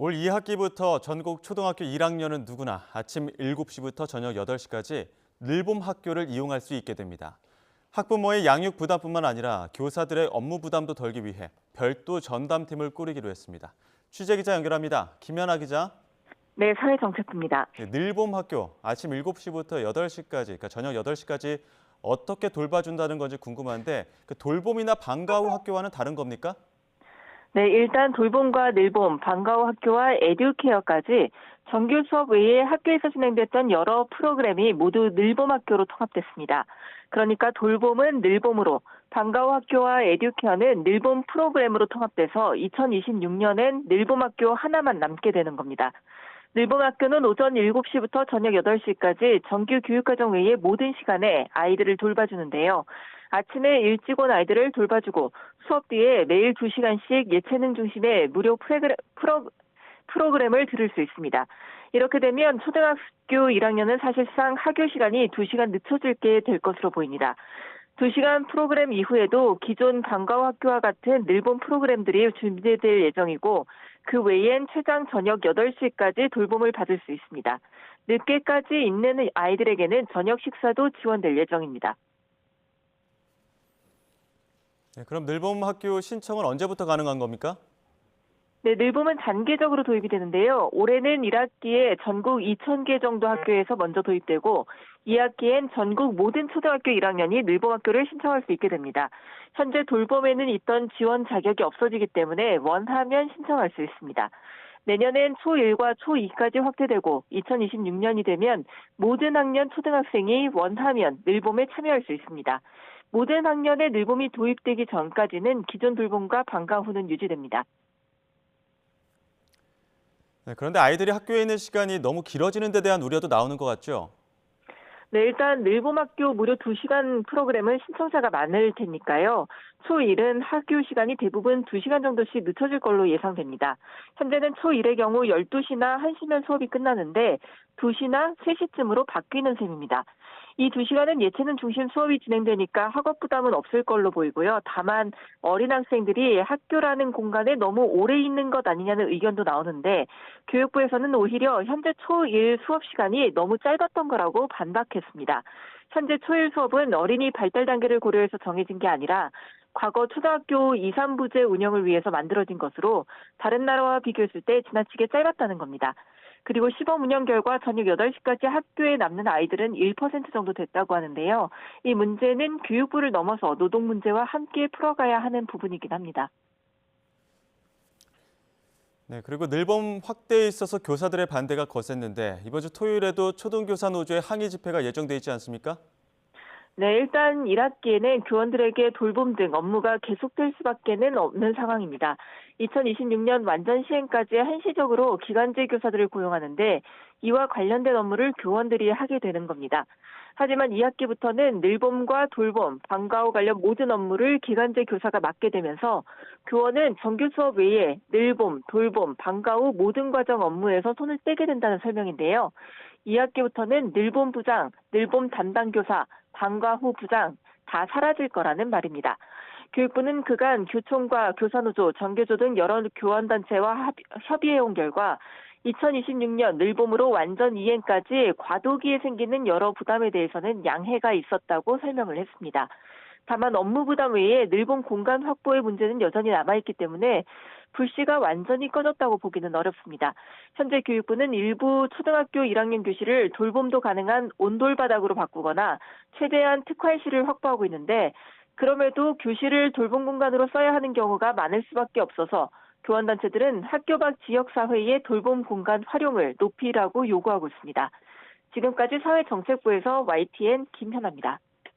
올 2학기부터 전국 초등학교 1학년은 누구나 아침 7시부터 저녁 8시까지 늘봄 학교를 이용할 수 있게 됩니다. 학부모의 양육 부담뿐만 아니라 교사들의 업무 부담도 덜기 위해 별도 전담팀을 꾸리기로 했습니다. 취재기자 연결합니다. 김연아 기자. 네, 사회정책부입니다. 네, 늘봄 학교 아침 7시부터 8시까지, 그러니까 저녁 8시까지 어떻게 돌봐준다는 건지 궁금한데 그 돌봄이나 방과 후 학교와는 다른 겁니까? 네, 일단 돌봄과 늘봄, 방과 후 학교와 에듀케어까지 정규 수업 외에 학교에서 진행됐던 여러 프로그램이 모두 늘봄 학교로 통합됐습니다. 그러니까 돌봄은 늘봄으로, 방과 후 학교와 에듀케어는 늘봄 프로그램으로 통합돼서 2026년엔 늘봄 학교 하나만 남게 되는 겁니다. 늘봄 학교는 오전 7시부터 저녁 8시까지 정규 교육과정 외의 모든 시간에 아이들을 돌봐주는데요. 아침에 일찍 온 아이들을 돌봐주고 수업 뒤에 매일 2시간씩 예체능 중심의 무료 프로그램을 들을 수 있습니다. 이렇게 되면 초등학교 1학년은 사실상 학교 시간이 2시간 늦춰지게 될 것으로 보입니다. 2시간 프로그램 이후에도 기존 방과 후 학교와 같은 늘봄 프로그램들이 준비될 예정이고 그 외엔 최장 저녁 8시까지 돌봄을 받을 수 있습니다. 늦게까지 있는 아이들에게는 저녁 식사도 지원될 예정입니다. 네, 그럼 늘봄 학교 신청은 언제부터 가능한 겁니까? 네, 늘봄은 단계적으로 도입이 되는데요. 올해는 1학기에 전국 2,000개 정도 학교에서 먼저 도입되고 2학기엔 전국 모든 초등학교 1학년이 늘봄 학교를 신청할 수 있게 됩니다. 현재 돌봄에는 있던 지원 자격이 없어지기 때문에 원하면 신청할 수 있습니다. 내년엔 초1과 초2까지 확대되고 2026년이 되면 모든 학년 초등학생이 원하면 늘봄에 참여할 수 있습니다. 모든 학년에 늘봄이 도입되기 전까지는 기존 돌봄과 방과 후는 유지됩니다. 네, 그런데 아이들이 학교에 있는 시간이 너무 길어지는 데 대한 우려도 나오는 것 같죠? 네, 일단 늘봄 학교 무료 2시간 프로그램은 신청자가 많을 테니까요. 초1은 학교 시간이 대부분 2시간 정도씩 늦춰질 걸로 예상됩니다. 현재는 초1의 경우 12시나 1시면 수업이 끝나는데 2시나 3시쯤으로 바뀌는 셈입니다. 이 2시간은 예체능 중심 수업이 진행되니까 학업 부담은 없을 걸로 보이고요. 다만 어린 학생들이 학교라는 공간에 너무 오래 있는 것 아니냐는 의견도 나오는데 교육부에서는 오히려 현재 초1 수업 시간이 너무 짧았던 거라고 반박했습니다. 현재 초1 수업은 어린이 발달 단계를 고려해서 정해진 게 아니라 과거 초등학교 2, 3부제 운영을 위해서 만들어진 것으로 다른 나라와 비교했을 때 지나치게 짧았다는 겁니다. 그리고 시범 운영 결과 저녁 8시까지 학교에 남는 아이들은 1% 정도 됐다고 하는데요. 이 문제는 교육부를 넘어서 노동 문제와 함께 풀어가야 하는 부분이긴 합니다. 네, 그리고 늘봄 확대에 있어서 교사들의 반대가 거셌는데 이번 주 토요일에도 초등교사 노조의 항의 집회가 예정돼 있지 않습니까? 네, 일단 1학기에는 교원들에게 돌봄 등 업무가 계속될 수밖에는 없는 상황입니다. 2026년 완전 시행까지 한시적으로 기간제 교사들을 고용하는데 이와 관련된 업무를 교원들이 하게 되는 겁니다. 하지만 2학기부터는 늘봄과 돌봄, 방과 후 관련 모든 업무를 기간제 교사가 맡게 되면서 교원은 정규 수업 외에 늘봄, 돌봄, 방과 후 모든 과정 업무에서 손을 떼게 된다는 설명인데요. 2학기부터는 늘봄 부장, 늘봄 담당 교사, 방과 후 부장 다 사라질 거라는 말입니다. 교육부는 그간 교총과 교사노조, 전교조 등 여러 교원단체와 협의해온 결과 2026년 늘봄으로 완전 이행까지 과도기에 생기는 여러 부담에 대해서는 양해가 있었다고 설명을 했습니다. 다만 업무 부담 외에 늘봄 공간 확보의 문제는 여전히 남아있기 때문에 불씨가 완전히 꺼졌다고 보기는 어렵습니다. 현재 교육부는 일부 초등학교 1학년 교실을 돌봄도 가능한 온돌바닥으로 바꾸거나 최대한 특활실을 확보하고 있는데 그럼에도 교실을 돌봄 공간으로 써야 하는 경우가 많을 수밖에 없어서 교원단체들은 학교 밖 지역사회의 돌봄 공간 활용을 높이라고 요구하고 있습니다. 지금까지 사회정책부에서 YTN 김현아입니다.